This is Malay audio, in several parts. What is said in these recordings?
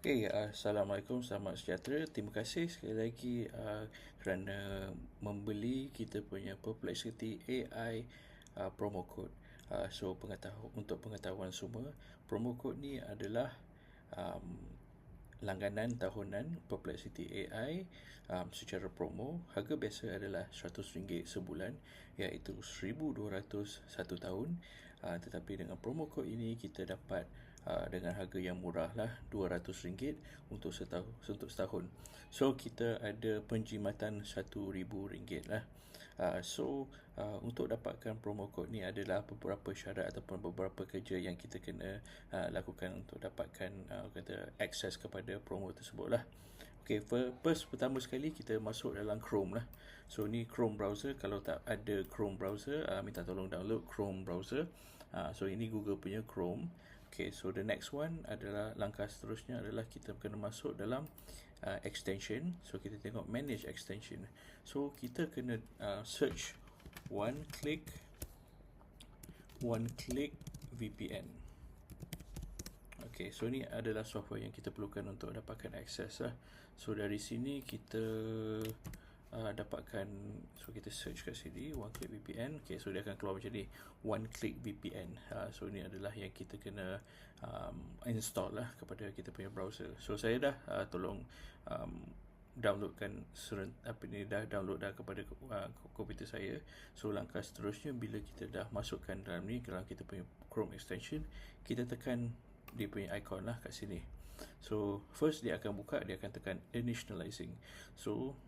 Assalamualaikum, selamat sejahtera. Terima kasih sekali lagi kerana membeli kita punya Perplexity AI promo code. Untuk pengetahuan semua, promo code ni adalah um, langganan tahunan Perplexity AI secara promo. Harga biasa adalah RM100 sebulan, iaitu RM1,200 satu tahun. Tetapi dengan promo kod ini kita dapat dengan harga yang murah lah, RM200 untuk setahun. So kita ada penjimatan RM1,000 lah. Untuk dapatkan promo kod ni adalah beberapa syarat ataupun beberapa kerja yang kita kena lakukan untuk dapatkan akses kepada promo tersebut lah. Okay, first pertama sekali kita masuk dalam Chrome lah. So ni Chrome browser. Kalau tak ada Chrome browser, minta tolong download Chrome browser. So ini Google punya Chrome. Okay, so the next one adalah, langkah seterusnya adalah kita kena masuk dalam extension. So kita tengok manage extension. So kita kena search one click VPN. Okay, so ni adalah software yang kita perlukan untuk dapatkan akses lah. So dari sini kita dapatkan, so kita search kat sini one click VPN. Okay, so dia akan keluar macam ni, one click VPN. So ni adalah yang kita kena install lah kepada kita punya browser. So saya dah tolong downloadkan dah download dah kepada komputer saya. So langkah seterusnya, bila kita dah masukkan dalam ni, dalam kita punya Chrome extension, kita tekan dia punya icon lah kat sini. So first dia akan buka, dia akan tekan initializing. So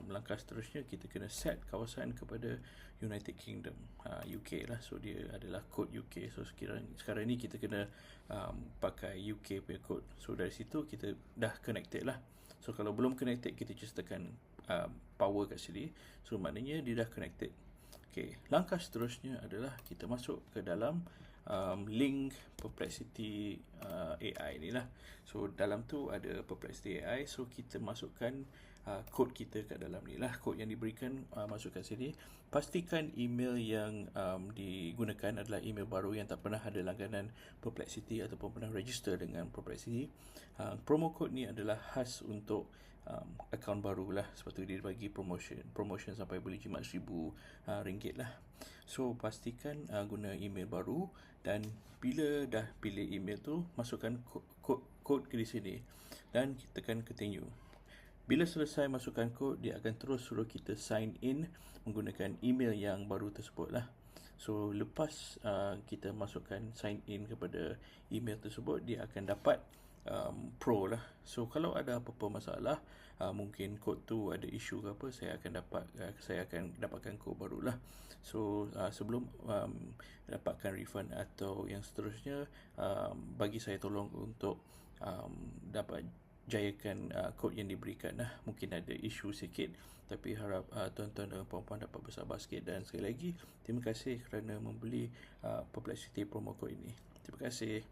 langkah seterusnya kita kena set kawasan kepada United Kingdom, UK lah. So dia adalah kod UK. So sekarang ni kita kena pakai UK punya kod. So dari situ kita dah connected lah. So kalau belum connected, kita just tekan power kat sini. So maknanya dia dah connected. Okay, langkah seterusnya adalah kita masuk ke dalam link Perplexity AI ni lah. So dalam tu ada Perplexity AI. So kita masukkan kod kita kat dalam ni lah. Kod yang diberikan masukkan sini. Pastikan email yang digunakan adalah email baru yang tak pernah ada langganan Perplexity ataupun pernah register dengan Perplexity. Promo code ni adalah khas untuk akaun baru lah. Sebab tu dia bagi promotion sampai boleh jimat RM1,000 lah. So pastikan guna email baru, dan bila dah pilih email tu, masukkan kod ke di sini dan tekan continue. Bila selesai masukkan kod, dia akan terus suruh kita sign in menggunakan email yang baru tersebut lah. So lepas kita masukkan sign in kepada email tersebut, dia akan dapat pro lah. So kalau ada apa-apa masalah, mungkin kod tu ada isu ke apa, saya akan dapatkan kod barulah. So sebelum dapatkan refund atau yang seterusnya, bagi saya tolong untuk dapat jayakan kod yang diberikan lah. Mungkin ada isu sikit, tapi harap tuan-tuan dan puan-puan dapat bersabar sikit. Dan sekali lagi, terima kasih kerana membeli Perplexity promo code ini. Terima kasih.